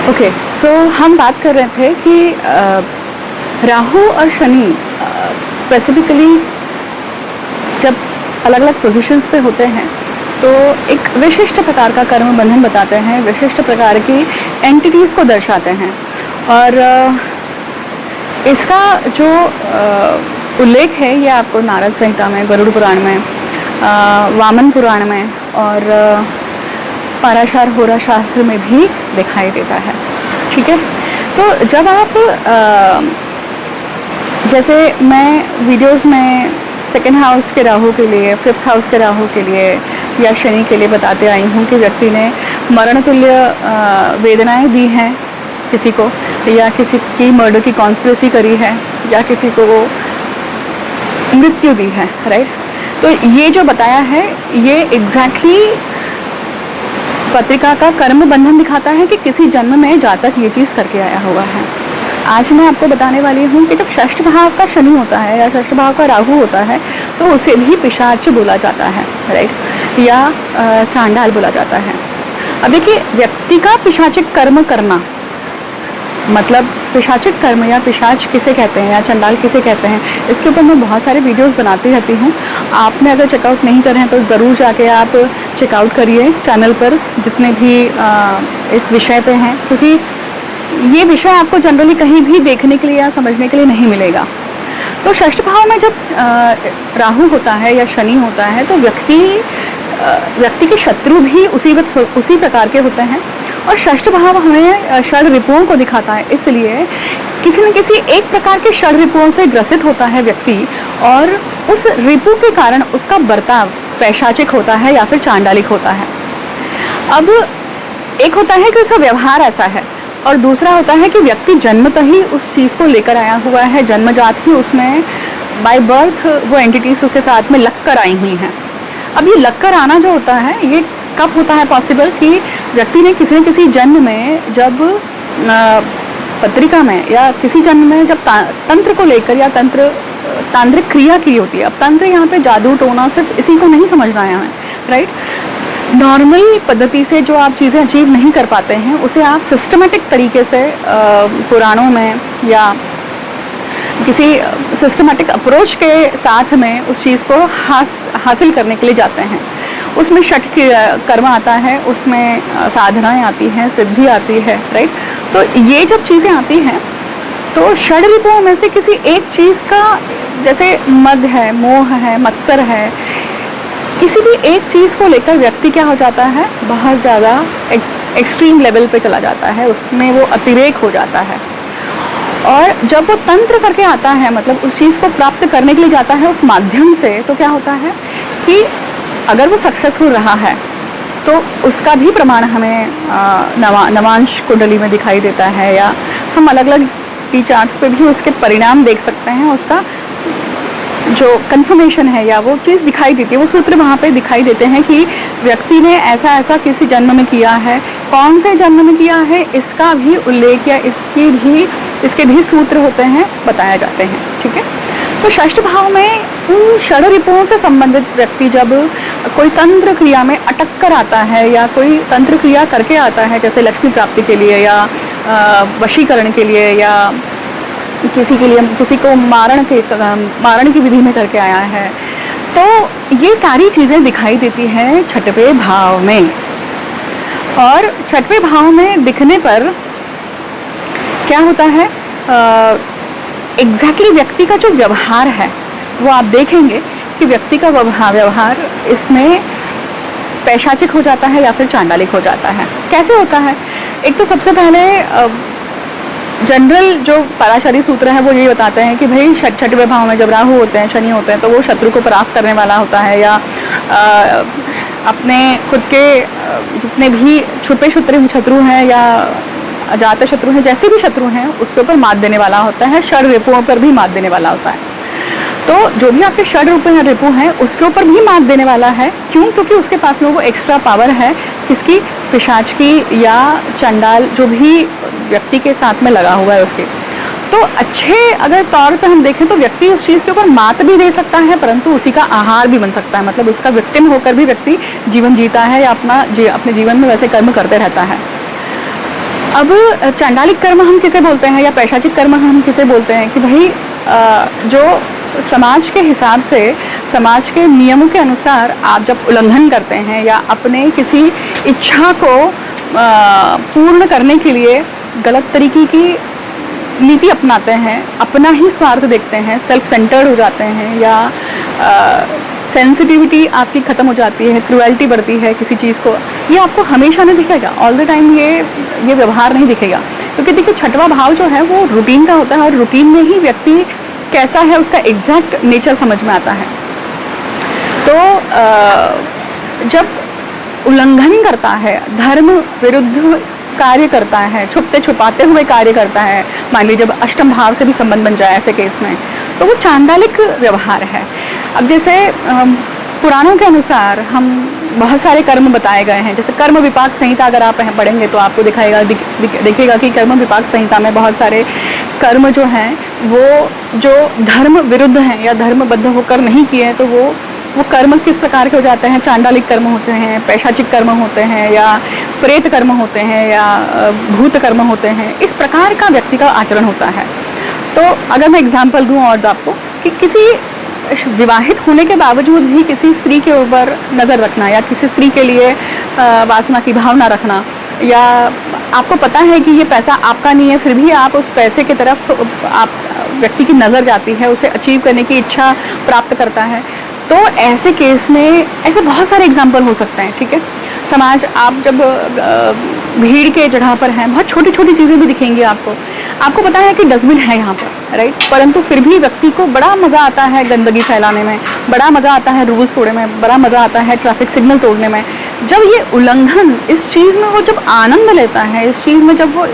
Okay, सो हम बात कर रहे थे कि राहु और शनि स्पेसिफिकली जब अलग अलग पोजीशंस पे होते हैं तो एक विशिष्ट प्रकार का कर्म बंधन बताते हैं, विशिष्ट प्रकार की एंटिटीज़ को दर्शाते हैं। और इसका जो उल्लेख है ये आपको नारद संहिता में, गरुड़ पुराण में, वामन पुराण में और पराशर होरा शास्त्र में भी दिखाई देता है। ठीक है, तो जब आप जैसे मैं वीडियोस में सेकेंड हाउस के राहु के लिए, फिफ्थ हाउस के राहु के लिए या शनि के लिए बताते आई हूँ कि व्यक्ति ने मरण तुल्य वेदनाएं दी हैं किसी को, या किसी की मर्डर की कॉन्स्पिरेसी करी है, या किसी को वो मृत्यु दी है, राइट। तो ये जो बताया है ये एग्जैक्टली पत्रिका का कर्म बंधन दिखाता है कि किसी जन्म में जातक ये चीज़ करके आया हुआ है। आज मैं आपको बताने वाली हूँ कि जब षष्ठ भाव का शनि होता है या षष्ठ भाव का राहु होता है तो उसे भी पिशाच बोला जाता है, राइट, या चांडाल बोला जाता है। अब देखिए, व्यक्ति का पिशाचिक कर्म करना मतलब पिशाचिक कर्म या पिशाच किसे कहते हैं या चंडाल किसे कहते हैं, इसके ऊपर मैं बहुत सारे वीडियोस बनाती रहती हूँ। आपने अगर चेकआउट नहीं करे हैं तो ज़रूर जाके आप चेकआउट करिए चैनल पर, जितने भी इस विषय पे हैं, क्योंकि ये विषय आपको जनरली कहीं भी देखने के लिए या समझने के लिए नहीं मिलेगा। तो षष्ठ भाव में जब राहु होता है या शनि होता है तो व्यक्ति के शत्रु भी उसी प्रकार के होते हैं। और षष्ठ भाव हमें षड रिपुओं को दिखाता है, इसलिए किसी न किसी एक प्रकार के षड रिपुओं से ग्रसित होता है व्यक्ति, और उस रिपु के कारण उसका बर्ताव पैशाचिक होता है या फिर चांडालिक होता है। अब एक होता है कि उसका व्यवहार ऐसा है, और दूसरा होता है कि व्यक्ति जन्मतः ही उस चीज़ को लेकर आया हुआ है, जन्मजात ही उसमें बाय बर्थ वो एंटिटीज उसके साथ में लग कर आई हुई हैं। अब ये लग कर आना जो होता है ये कब होता है पॉसिबल कि व्यक्ति ने किसी न किसी जन्म में, जब पत्रिका में या किसी जन्म में जब तंत्र को लेकर या तांत्रिक क्रिया की होती है। अब तंत्र यहाँ पे जादू टोना सिर्फ इसी को नहीं समझना है हमें, राइट। नॉर्मल पद्धति से जो आप चीज़ें अचीव नहीं कर पाते हैं उसे आप सिस्टमेटिक तरीके से पुराणों में या किसी सिस्टमेटिक अप्रोच के साथ में उस चीज़ को हासिल करने के लिए जाते हैं। उसमें षट कर्म आता है, उसमें साधनाएं आती हैं, सिद्धि आती है, राइट। तो ये जब चीज़ें आती हैं तो षड रिपुओं में से किसी एक चीज़ का, जैसे मद है, मोह है, मत्सर है, किसी भी एक चीज़ को लेकर व्यक्ति क्या हो जाता है, बहुत ज़्यादा एक्सट्रीम लेवल पे चला जाता है, उसमें वो अतिरेक हो जाता है। और जब वो तंत्र करके आता है, मतलब उस चीज़ को प्राप्त करने के लिए जाता है उस माध्यम से, तो क्या होता है कि अगर वो सक्सेसफुल रहा है तो उसका भी प्रमाण हमें नवांश कुंडली में दिखाई देता है, या हम अलग अलग टी चार्ट्स पे भी उसके परिणाम देख सकते हैं। उसका जो कंफर्मेशन है या वो चीज़ दिखाई देती है, वो सूत्र वहाँ पे दिखाई देते हैं कि व्यक्ति ने ऐसा ऐसा किसी जन्म में किया है, कौन से जन्म में किया है इसका भी उल्लेख या इसके भी सूत्र होते हैं, बताए जाते हैं। ठीक है, तो षष्ठ भाव में उन षड रिपुओं से संबंधित व्यक्ति जब कोई तंत्र क्रिया में अटक कर आता है या कोई तंत्र क्रिया करके आता है, जैसे लक्ष्मी प्राप्ति के लिए या वशीकरण के लिए, या किसी को मारण की विधि में करके आया है, तो ये सारी चीज़ें दिखाई देती हैं छठवें भाव में। और छठवें भाव में दिखने पर क्या होता है, एग्जैक्टली व्यक्ति का जो व्यवहार है वो आप देखेंगे कि व्यक्ति का व्यवहार इसमें पैशाचिक हो जाता है या फिर चांडालिक हो जाता है। कैसे होता है? एक तो सबसे पहले जनरल जो पराशरी सूत्र है वो ये बताते हैं कि भाई छठवें भाव में जब राहु होते हैं, शनि होते हैं, तो वो शत्रु को परास्त करने वाला होता है, या अपने खुद के जितने भी छुपे शत्रु हैं या अजात शत्रु हैं, जैसे भी शत्रु हैं उसके ऊपर मात देने वाला होता है, षड रिपुओं पर भी मात देने वाला होता है। तो जो भी आपके षड रूप या रिपु हैं उसके ऊपर भी मात देने वाला है। क्यों? क्योंकि उसके पास में वो एक्स्ट्रा पावर है, किसकी? पिशाच की या चंडाल जो भी व्यक्ति के साथ में लगा हुआ है उसके। तो अच्छे अगर तौर पर हम देखें तो व्यक्ति उस चीज़ के ऊपर मात भी दे सकता है, परंतु उसी का आहार भी बन सकता है, मतलब उसका विक्टिम होकर भी व्यक्ति जीवन जीता है या अपने जीवन में वैसे कर्म करते रहता है। अब चांडालिक कर्म हम किसे बोलते हैं या पैशाचिक कर्म हम किसे बोलते हैं कि भाई जो समाज के हिसाब से, समाज के नियमों के अनुसार आप जब उल्लंघन करते हैं या अपने किसी इच्छा को पूर्ण करने के लिए गलत तरीके की नीति अपनाते हैं, अपना ही स्वार्थ देखते हैं, सेल्फ सेंटर्ड हो जाते हैं, या सेंसिटिविटी आपकी ख़त्म हो जाती है, क्रुएल्टी बढ़ती है किसी चीज़ को, ये आपको हमेशा नहीं दिखेगा, ऑल द टाइम ये व्यवहार नहीं दिखेगा। क्योंकि देखिए छठवां भाव जो है वो रूटीन का होता है और रूटीन में ही व्यक्ति कैसा है उसका एग्जैक्ट नेचर समझ में आता है। तो जब उल्लंघन करता है, धर्म विरुद्ध कार्य करता है, छुपते छुपाते हुए कार्य करता है, मान लीजिए जब अष्टम भाव से भी संबंध बन जाए ऐसे केस में, तो वो चांडालिक व्यवहार है। अब जैसे पुराणों के अनुसार हम बहुत सारे कर्म बताए गए हैं, जैसे कर्म विपाक संहिता अगर आप पढ़ेंगे तो आपको देखिएगा कि कर्म विपाक संहिता में बहुत सारे कर्म जो हैं वो जो धर्म विरुद्ध हैं या धर्मबद्ध होकर नहीं किए हैं, तो वो कर्म किस प्रकार के हो जाते हैं, चांडालिक कर्म होते हैं, पैशाचिक कर्म होते हैं, या प्रेत कर्म होते हैं, या भूत कर्म होते हैं। इस प्रकार का व्यक्ति का आचरण होता है। तो अगर मैं एग्जाम्पल दूँ और आपको कि किसी विवाहित होने के बावजूद भी किसी स्त्री के ऊपर नज़र रखना या किसी स्त्री के लिए वासना की भावना रखना, या आपको पता है कि ये पैसा आपका नहीं है फिर भी आप उस पैसे की तरफ आप व्यक्ति की नज़र जाती है, उसे अचीव करने की इच्छा प्राप्त करता है, तो ऐसे केस में ऐसे बहुत सारे एग्जाम्पल हो सकते हैं। ठीक है, समाज आप जब भीड़ के जगह पर हैं, बहुत छोटी छोटी चीज़ें भी दिखेंगी आपको पता है कि डस्टबिन है यहाँ पर, राइट, परंतु फिर भी व्यक्ति को बड़ा मज़ा आता है गंदगी फैलाने में, बड़ा मज़ा आता है रूल्स तोड़ने में, बड़ा मज़ा आता है ट्रैफिक सिग्नल तोड़ने में। जब ये उल्लंघन, इस चीज़ में वो जब आनंद लेता है, इस चीज़ में जब वो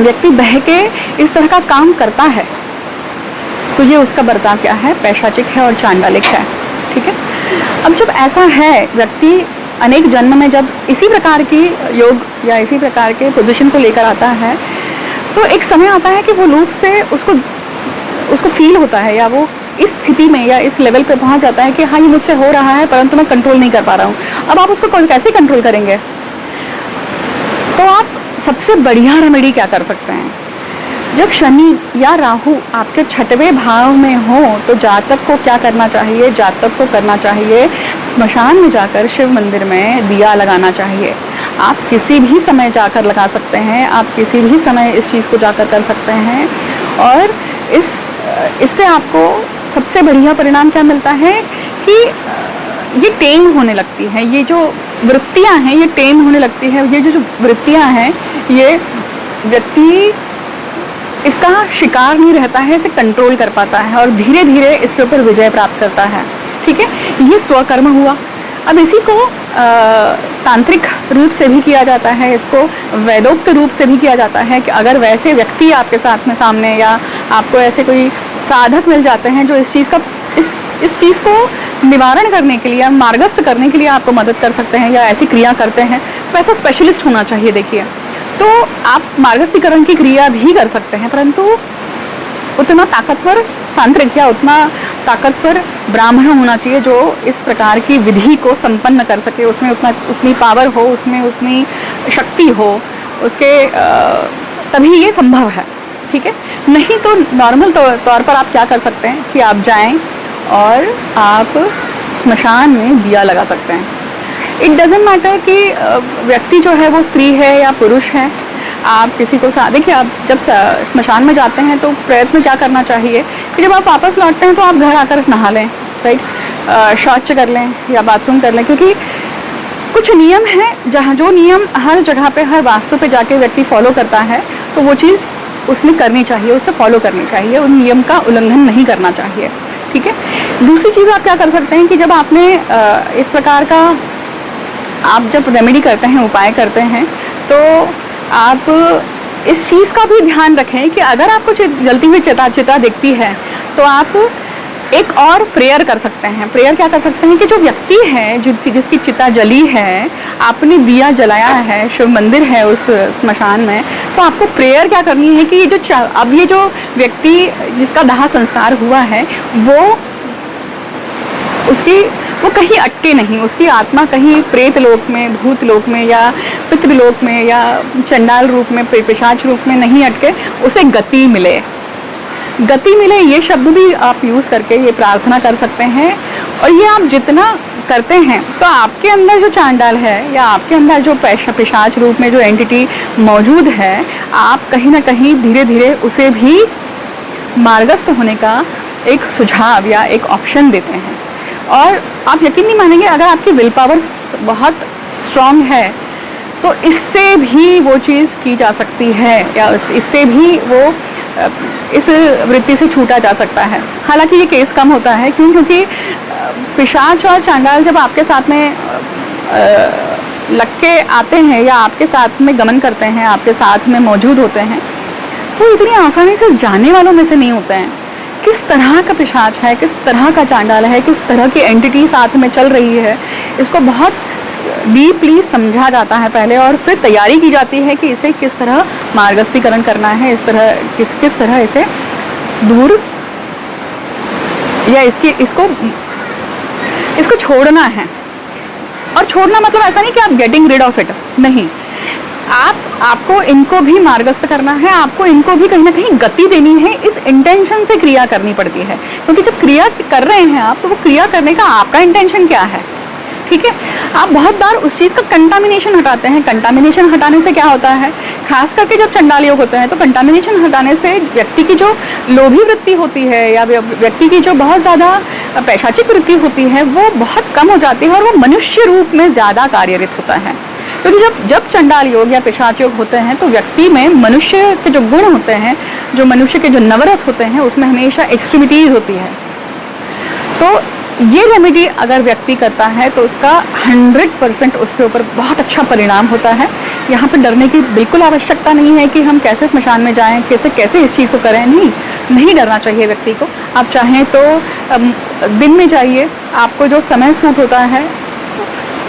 व्यक्ति बह के इस तरह का काम करता है, तो ये उसका बर्ताव क्या है, पैशाचिक है और चांडालिक है। ठीक है, अब जब ऐसा है व्यक्ति अनेक जन्म में जब इसी प्रकार की योग या इसी प्रकार के पोजीशन को लेकर आता है, तो एक समय आता है कि वो लूप से उसको फील होता है, या वो इस स्थिति में या इस लेवल पे पहुंच जाता है कि हाँ ये मुझसे हो रहा है परंतु मैं कंट्रोल नहीं कर पा रहा हूँ। अब आप उसको कैसे कंट्रोल करेंगे? तो आप सबसे बढ़िया रेमेडी क्या कर सकते हैं, जब शनि या राहु आपके छठवें भाव में हो तो जातक को क्या करना चाहिए, जातक को करना चाहिए स्मशान में जाकर शिव मंदिर में दिया लगाना चाहिए। आप किसी भी समय जाकर लगा सकते हैं, आप किसी भी समय इस चीज़ को जाकर कर सकते हैं, और इससे आपको सबसे बढ़िया परिणाम क्या मिलता है कि ये टेम होने लगती है, ये जो वृत्तियाँ हैं ये टेम होने लगती है। ये जो वृत्तियाँ हैं ये व्यक्ति इसका शिकार नहीं रहता है, इसे कंट्रोल कर पाता है और धीरे धीरे इसके ऊपर विजय प्राप्त करता है। ठीक है, ये स्वकर्म हुआ। अब इसी को तांत्रिक रूप से भी किया जाता है, इसको वैदोक्त रूप से भी किया जाता है कि अगर वैसे व्यक्ति आपके साथ में सामने या आपको ऐसे कोई साधक मिल जाते हैं जो इस चीज़ को निवारण करने के लिए, मार्गस्थ करने के लिए आपको मदद कर सकते हैं या ऐसी क्रिया करते हैं, तो ऐसा स्पेशलिस्ट होना चाहिए। देखिए, तो आप मार्गस्थीकरण की क्रिया भी कर सकते हैं, परंतु उतना ताकतवर तांत्रिक या उतना ताकतवर ब्राह्मण होना चाहिए जो इस प्रकार की विधि को संपन्न कर सके, उसमें उतनी पावर हो, उसमें उतनी शक्ति हो, उसके तभी ये संभव है। ठीक है, नहीं तो नॉर्मल तौर पर आप क्या कर सकते हैं कि आप जाएं और आप स्मशान में दिया लगा सकते हैं। इट डजेंट मैटर कि व्यक्ति जो है वो स्त्री है या पुरुष है, आप किसी को देखिए, आप जब स्मशान में जाते हैं तो प्रयत्न क्या करना चाहिए कि जब आप वापस लौटते हैं तो आप घर आकर नहा लें, राइट, शौच कर लें या बाथरूम कर लें, क्योंकि कुछ नियम हैं जहाँ जो नियम हर जगह पे हर वास्तु पे जाके व्यक्ति फॉलो करता है, तो वो चीज़ उसने करनी चाहिए, उसे फॉलो करनी चाहिए, उन नियम का उल्लंघन नहीं करना चाहिए। ठीक है, दूसरी चीज़ आप क्या कर सकते हैं कि जब आपने इस प्रकार का आप जब रेमेडी करते हैं, उपाय करते हैं, तो आप इस चीज़ का भी ध्यान रखें कि अगर आपको जलती हुई चिता दिखती है तो आप एक और प्रेयर कर सकते हैं। प्रेयर क्या कर सकते हैं कि जो व्यक्ति है जिसकी चिता जली है, आपने दिया जलाया है, शिव मंदिर है उस स्मशान में, तो आपको प्रेयर क्या करनी है कि ये जो व्यक्ति जिसका दाह संस्कार हुआ है वो कहीं अटके नहीं, उसकी आत्मा कहीं प्रेत लोक में, भूत लोक में या पितृलोक में या चंडाल रूप में, पिशाच रूप में नहीं अटके, उसे गति मिले। गति मिले ये शब्द भी आप यूज़ करके ये प्रार्थना कर सकते हैं। और ये आप जितना करते हैं तो आपके अंदर जो चांडाल है या आपके अंदर जो पिशाच रूप में जो एंटिटी मौजूद है, आप कहीं ना कहीं धीरे धीरे उसे भी मार्गस्थ होने का एक सुझाव या एक ऑप्शन देते हैं। और आप यकीन नहीं मानेंगे, अगर आपकी विल पावर बहुत स्ट्रांग है तो इससे भी वो चीज़ की जा सकती है या इससे भी वो इस वृत्ति से छूटा जा सकता है। हालांकि ये केस कम होता है, क्योंकि पिशाच और चांडाल जब आपके साथ में लग के आते हैं या आपके साथ में गमन करते हैं, आपके साथ में मौजूद होते हैं, तो इतनी आसानी से जाने वालों में से नहीं होते हैं। किस तरह का पिशाच है, किस तरह का चांडाल है, किस तरह की एंटिटी साथ में चल रही है, इसको बहुत डीपली समझा जाता है पहले, और फिर तैयारी की जाती है कि इसे किस तरह मार्गस्थीकरण करना है, इस तरह किस तरह इसे दूर या इसको छोड़ना है। और छोड़ना मतलब ऐसा नहीं कि आप गेटिंग रिड ऑफ इट, नहीं, आपको इनको भी मार्गस्थ करना है, आपको इनको भी कहीं ना कहीं गति देनी है। इस इंटेंशन से क्रिया करनी पड़ती है, क्योंकि जब क्रिया कर रहे हैं आप, तो वो क्रिया करने का आपका इंटेंशन क्या है, ठीक है। आप बहुत बार उस चीज़ का कंटामिनेशन हटाते हैं। कंटामिनेशन हटाने से क्या होता है, खास करके जब चंडाल योग होते हैं, तो कंटामिनेशन हटाने से व्यक्ति की जो लोभी वृत्ति होती है या व्यक्ति की जो बहुत ज़्यादा पैशाचिक वृत्ति होती है, वो बहुत कम हो जाती है और वो मनुष्य रूप में ज़्यादा कार्यरत होता है। क्योंकि जब चंडाल योग या पिशाच योग होते हैं, तो व्यक्ति में मनुष्य के जो गुण होते हैं, जो मनुष्य के जो नवरस होते हैं, उसमें हमेशा एक्सट्रीमिटीज होती है। तो ये रेमेडी अगर व्यक्ति करता है तो उसका 100% उसके ऊपर बहुत अच्छा परिणाम होता है। यहाँ पे डरने की बिल्कुल आवश्यकता नहीं है कि हम कैसे स्मशान में जाएं, कैसे इस चीज़ को करें। नहीं डरना चाहिए व्यक्ति को। आप चाहें तो दिन में जाइए, आपको जो समय सूट होता है,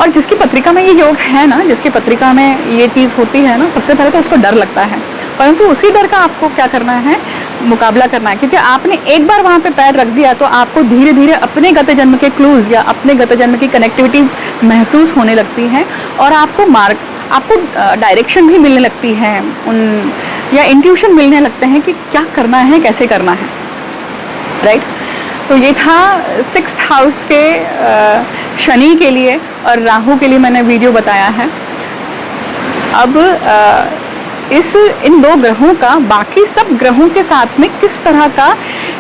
और जिसकी पत्रिका में ये योग है ना, जिसकी पत्रिका में ये चीज़ होती है ना, सबसे पहले तो उसको डर लगता है, परंतु उसी डर का आपको क्या करना है, मुकाबला करना है। क्योंकि आपने एक बार वहाँ पे पैर रख दिया तो आपको धीरे धीरे अपने गत जन्म के क्लूज या अपने गत जन्म की कनेक्टिविटी महसूस होने लगती है, और आपको डायरेक्शन भी मिलने लगती है, या इंट्यूशन मिलने लगते हैं कि क्या करना है, कैसे करना है, राइट। तो ये था 6th हाउस के शनि के लिए और राहु के लिए मैंने वीडियो बताया है। अब इन 2 ग्रहों का बाकी सब ग्रहों के साथ में किस तरह का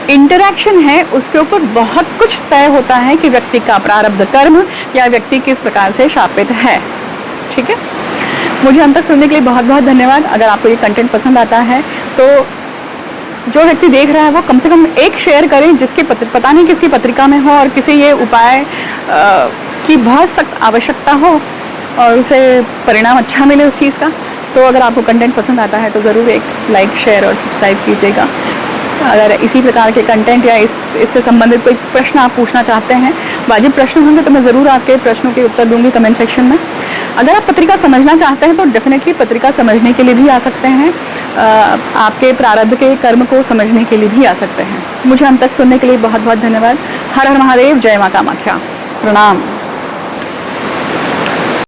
इंटरैक्शन है, उसके ऊपर बहुत कुछ तय होता है कि व्यक्ति का प्रारब्ध कर्म या व्यक्ति किस प्रकार से शापित है, ठीक है। मुझे अंत तक सुनने के लिए बहुत बहुत धन्यवाद। अगर आपको ये कंटेंट पसंद आता है तो जो व्यक्ति देख रहा है वो कम से कम एक शेयर करें जिसकी पता नहीं किसकी पत्रिका में हो और किसी ये उपाय की बहुत सख्त आवश्यकता हो और उसे परिणाम अच्छा मिले उस चीज़ का। तो अगर आपको कंटेंट पसंद आता है तो ज़रूर एक लाइक, शेयर और सब्सक्राइब कीजिएगा। अगर इसी प्रकार के कंटेंट या इससे संबंधित कोई प्रश्न आप पूछना चाहते हैं, वाजिब प्रश्न होंगे तो मैं ज़रूर आपके प्रश्नों के उत्तर दूंगी कमेंट सेक्शन में। अगर आप पत्रिका समझना चाहते हैं तो डेफिनेटली पत्रिका समझने के लिए भी आ सकते हैं, आपके प्रारब्ध के कर्म को समझने के लिए भी आ सकते हैं। मुझे अंत तक सुनने के लिए बहुत बहुत धन्यवाद। हर हर महादेव, जय माता कामाख्या, प्रणाम।